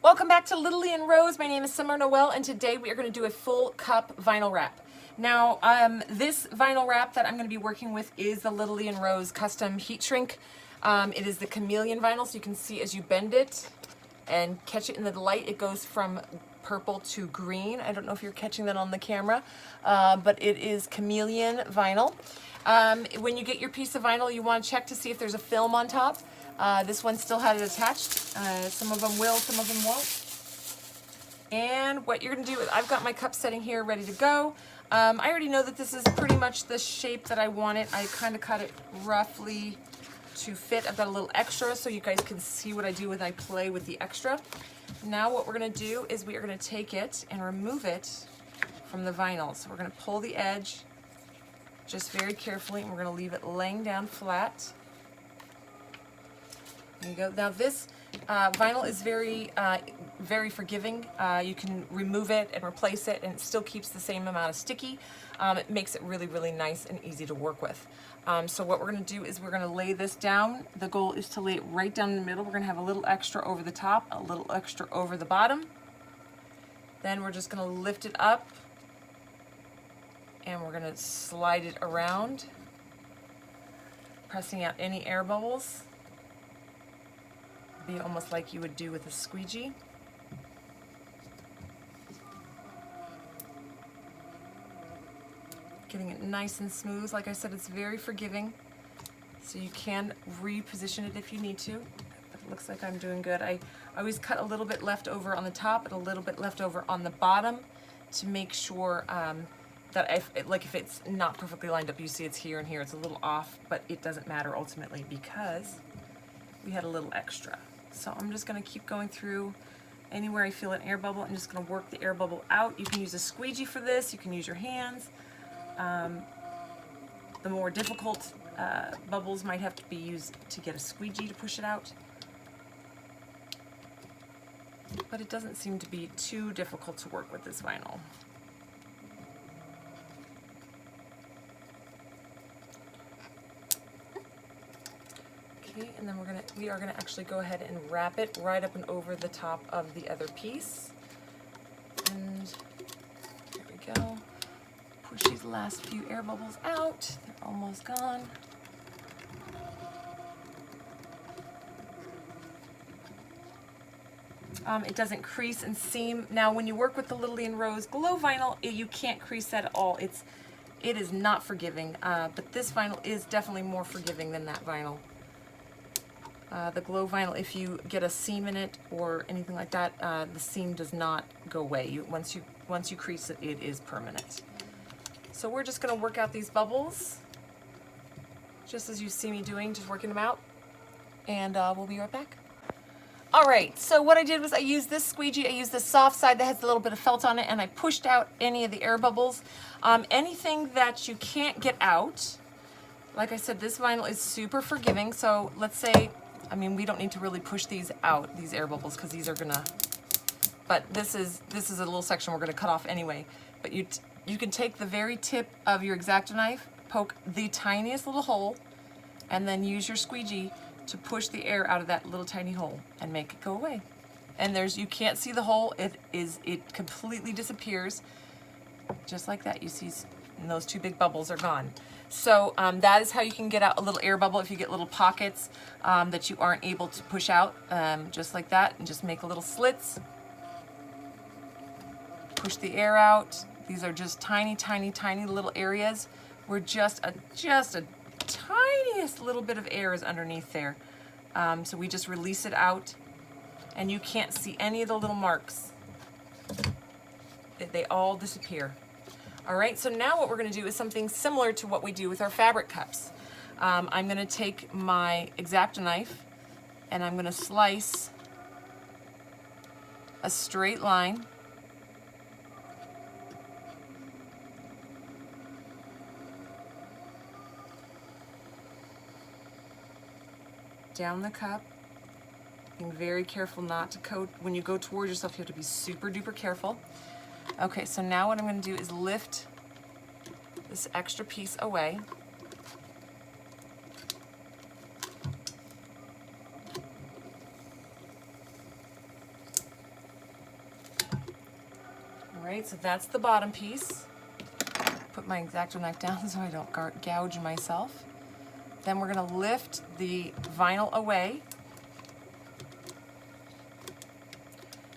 Welcome back to LittleLee and Rose. My name is Summer Noel, and today we are going to do a full cup vinyl wrap. Now, this vinyl wrap that I'm going to be working with is the LittleLee and Rose custom heat shrink. It is the chameleon vinyl, so you can see as you bend it and catch it in the light, it goes from purple to green. I don't know if you're catching that on the camera, but it is chameleon vinyl. When you get your piece of vinyl, you want to check to see if there's a film on top. This one still had it attached. Some of them will, some of them won't. And what you're going to do is, I've got my cup setting here ready to go. I already know that this is pretty much the shape that I want it. I kind of cut it roughly to fit. I've got a little extra so you guys can see what I do when I play with the extra. Now what we're going to do is we are going to take it and remove it from the vinyl. So we're going to pull the edge just very carefully, and we're going to leave it laying down flat. There you go. Now this vinyl is very forgiving. You can remove it and replace it, and it still keeps the same amount of sticky. It makes it really, really nice and easy to work with. So what we're going to do is we're going to lay this down. The goal is to lay it right down in the middle. We're going to have a little extra over the top, a little extra over the bottom. Then we're just going to lift it up, and we're going to slide it around, pressing out any air bubbles. Be almost like you would do with a squeegee. Getting it nice and smooth. Like I said, it's very forgiving, so you can reposition it if you need to. But it looks like I'm doing good. I always cut a little bit left over on the top and a little bit left over on the bottom to make sure that if it's not perfectly lined up, you see it's here and here, it's a little off, but it doesn't matter ultimately because we had a little extra. So I'm just going to keep going through anywhere I feel an air bubble. I'm just going to work the air bubble out. You can use a squeegee for this. You can use your hands. The more difficult bubbles might have to be used to get a squeegee to push it out. But it doesn't seem to be too difficult to work with this vinyl. And then we are gonna actually go ahead and wrap it right up and over the top of the other piece. And there we go. Push these last few air bubbles out. They're almost gone. It doesn't crease and seam. Now, when you work with the LittleLee and Rose glow vinyl, you can't crease that at all. It is not forgiving, but this vinyl is definitely more forgiving than that vinyl. The glow vinyl, if you get a seam in it or anything like that, the seam does not go away. Once you crease it, it is permanent. So we're just going to work out these bubbles, just as you see me doing, just working them out, and we'll be right back. All right, so what I did was I used this squeegee, I used this soft side that has a little bit of felt on it, and I pushed out any of the air bubbles. Anything that you can't get out, like I said, this vinyl is super forgiving, so let's say, I mean, we don't need to really push these out, these air bubbles, because these are gonna, but this is a little section we're gonna cut off anyway. But you can take the very tip of your X-Acto knife, poke the tiniest little hole, and then use your squeegee to push the air out of that little tiny hole and make it go away. And you can't see the hole, it completely disappears, just like that. You see, and those two big bubbles are gone. So that is how you can get out a little air bubble if you get little pockets that you aren't able to push out, just like that, and just make little slits. Push the air out. These are just tiny, tiny, tiny little areas where just a tiniest little bit of air is underneath there. So we just release it out, and you can't see any of the little marks. They all disappear. All right, so now what we're going to do is something similar to what we do with our fabric cups. I'm going to take my X-Acto knife, and I'm going to slice a straight line down the cup, being very careful not to coat. When you go towards yourself, you have to be super duper careful. Okay, so now what I'm going to do is lift this extra piece away. right, so that's the bottom piece. Put my X-Acto knife down so I don't gouge myself. Then we're going to lift the vinyl away,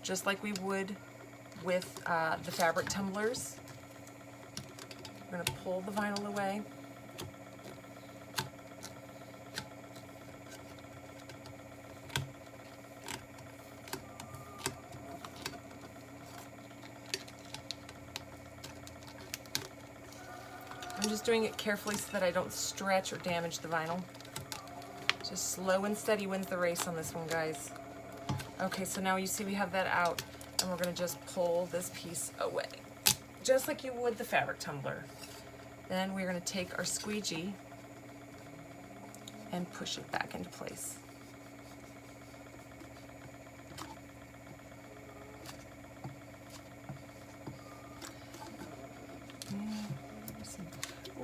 just like we would with the fabric tumblers. We're going to pull the vinyl away. I'm just doing it carefully so that I don't stretch or damage the vinyl. Just slow and steady wins the race on this one, guys. Okay, so now you see we have that out, and we're going to just pull this piece away, just like you would the fabric tumbler. Then we're going to take our squeegee and push it back into place.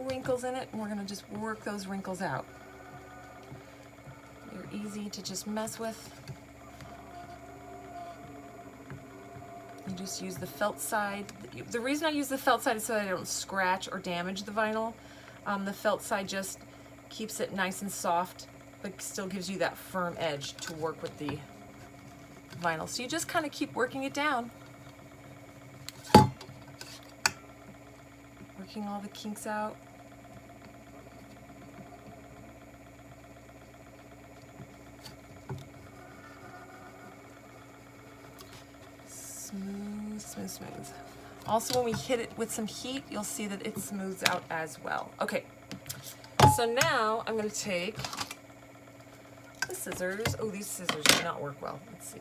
Wrinkles in it, and we're going to just work those wrinkles out. They're easy to just mess with. You just use the felt side. The reason I use the felt side is so that I don't scratch or damage the vinyl. The felt side just keeps it nice and soft, but still gives you that firm edge to work with the vinyl. So you just kind of keep working it down. Working all the kinks out. Smooth, smooth, smooth. Also, when we hit it with some heat, you'll see that it smooths out as well. Okay, so now I'm going to take the scissors. Oh, these scissors do not work well. Let's see.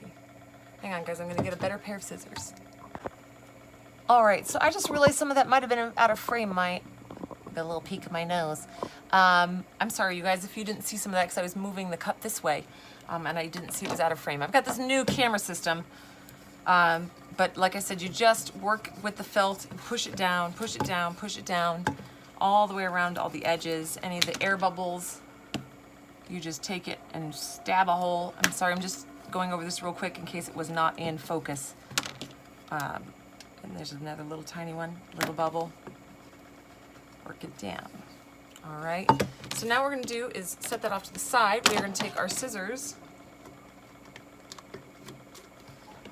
Hang on, guys. I'm going to get a better pair of scissors. All right, so I just realized some of that might have been out of frame. Got a little peek of my nose. I'm sorry, you guys, if you didn't see some of that because I was moving the cup this way, and I didn't see it was out of frame. I've got this new camera system. But like I said, you just work with the felt and push it down, push it down, push it down, all the way around all the edges. Any of the air bubbles, you just take it and stab a hole. I'm sorry, I'm just going over this real quick in case it was not in focus. And there's another little tiny one, little bubble. Work it down. All right, so now what we're gonna do is set that off to the side. We're gonna take our scissors,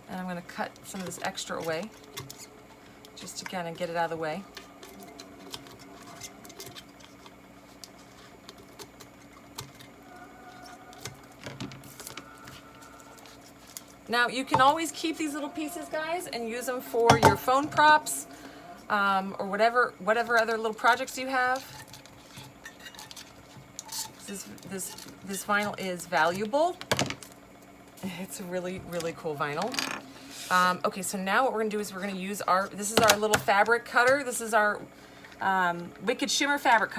and I'm going to cut some of this extra away, just to kind of get it out of the way. Now, you can always keep these little pieces, guys, and use them for your phone props, or whatever other little projects you have. This vinyl is valuable. It's a really, really cool vinyl. Okay, so now what we're gonna do is we're gonna use this is our little fabric cutter. This is our Wicked Shimmer fabric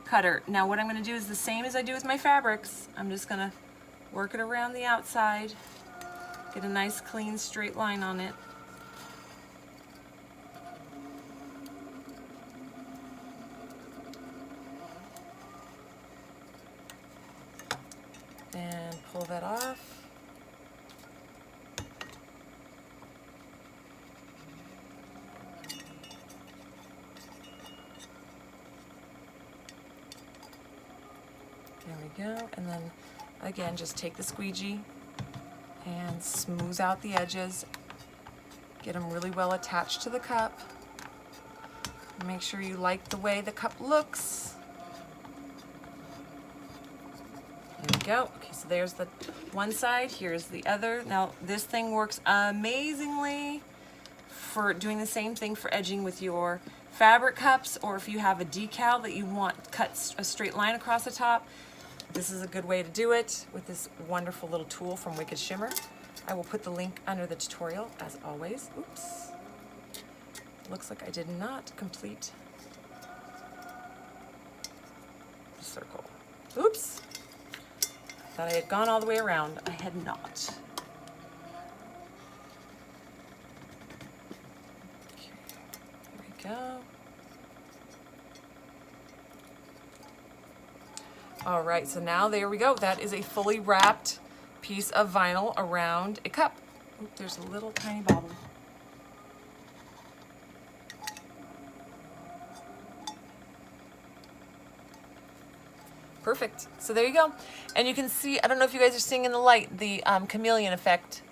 cutter. Now what I'm gonna do is the same as I do with my fabrics. I'm just gonna work it around the outside, get a nice clean straight line on it. And pull that off. There we go, and then again, just take the squeegee and smooth out the edges. Get them really well attached to the cup. Make sure you like the way the cup looks. There we go. Okay, so there's the one side, here's the other. Now, this thing works amazingly for doing the same thing for edging with your fabric cups, or if you have a decal that you want cut a straight line across the top. This is a good way to do it with this wonderful little tool from Wicked Shimmer. I will put the link under the tutorial, as always. Oops. Looks like I did not complete the circle. Oops. I thought I had gone all the way around. I had not. Okay, there we go. All right, so now there we go. That is a fully wrapped piece of vinyl around a cup. Oop, there's a little tiny bobble. Perfect. So there you go. And you can see, I don't know if you guys are seeing in the light, the chameleon effect.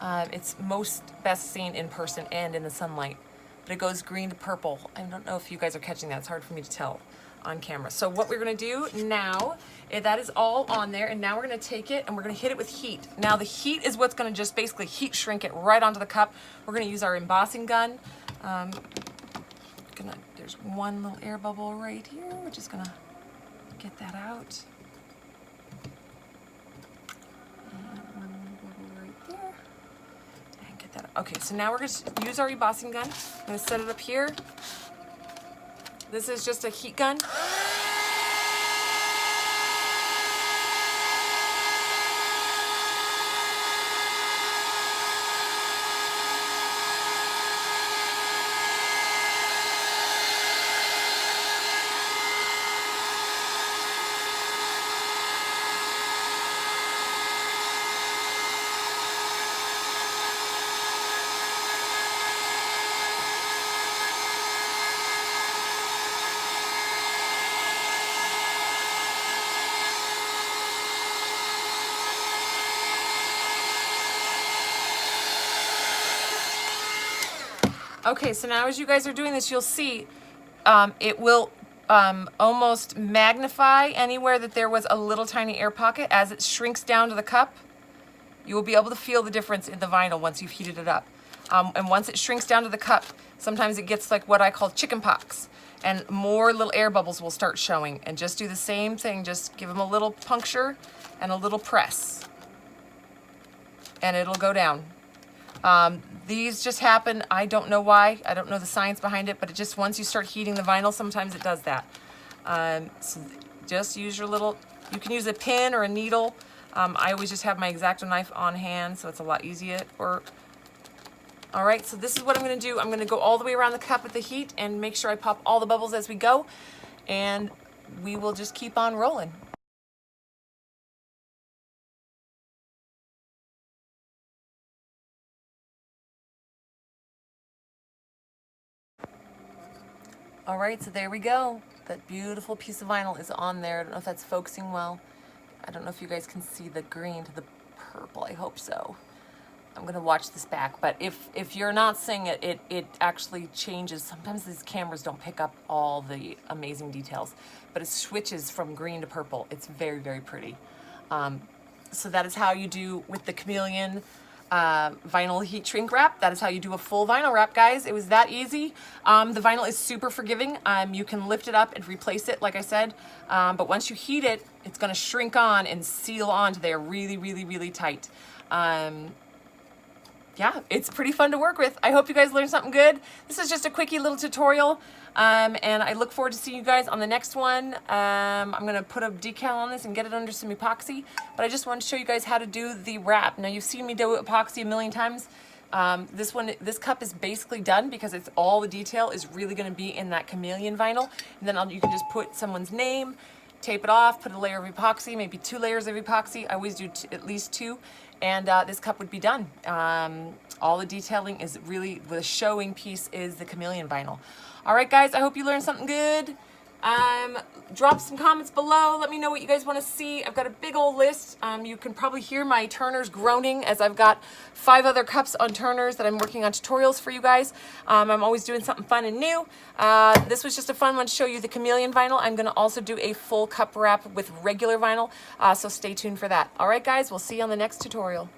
It's most best seen in person and in the sunlight. But it goes green to purple. I don't know if you guys are catching that. It's hard for me to tell on camera. So what we're gonna do now, that is all on there, and now we're gonna take it and we're gonna hit it with heat. Now the heat is what's gonna just basically heat shrink it right onto the cup. We're gonna use our embossing gun. There's one little air bubble right here. We're just gonna get that out. And one bubble right there. And get that out. Okay, so now we're gonna use our embossing gun. I'm gonna set it up here. This is just a heat gun. Okay, so now as you guys are doing this, you'll see it will almost magnify anywhere that there was a little tiny air pocket. As it shrinks down to the cup, you will be able to feel the difference in the vinyl once you've heated it up. And once it shrinks down to the cup, sometimes it gets like what I call chicken pox, and more little air bubbles will start showing. And just do the same thing, just give them a little puncture and a little press, and it'll go down. These just happen. I don't know why. I don't know the science behind it, but it just, once you start heating the vinyl, sometimes it does that. So just use your little, you can use a pin or a needle. I always just have my X-Acto knife on hand, so it's a lot easier. All right, so this is what I'm gonna do. I'm gonna go all the way around the cup with the heat and make sure I pop all the bubbles as we go, and we will just keep on rolling. All right, so there we go. That beautiful piece of vinyl is on there. I don't know if that's focusing well. I don't know if you guys can see the green to the purple. I hope so. I'm gonna watch this back, but if you're not seeing it, it actually changes. Sometimes these cameras don't pick up all the amazing details, but it switches from green to purple. It's very, very pretty. So that is how you do with the chameleon vinyl heat shrink wrap. That is how you do a full vinyl wrap, guys. It was that easy. The vinyl is super forgiving. You can lift it up and replace it, like I said, but once you heat it, it's gonna shrink on and seal onto there really, really, really tight. Yeah, it's pretty fun to work with. I hope you guys learned something good. This is just a quickie little tutorial, and I look forward to seeing you guys on the next one. I'm gonna put a decal on this and get it under some epoxy, but I just wanted to show you guys how to do the wrap. Now, you've seen me do epoxy a million times. This cup is basically done because it's all the detail is really gonna be in that chameleon vinyl, and then you can just put someone's name, tape it off, put a layer of epoxy, maybe 2 layers of epoxy. I always do at least 2, and this cup would be done. All the detailing is really, the showing piece is the chameleon vinyl. All right, guys, I hope you learned something good. Drop some comments below. Let me know what you guys want to see. I've got a big old list. You can probably hear my turners groaning as I've got 5 other cups on turners that I'm working on tutorials for you guys. I'm always doing something fun and new. This was just a fun one to show you the chameleon vinyl. I'm going to also do a full cup wrap with regular vinyl, so stay tuned for that. All right, guys, we'll see you on the next tutorial.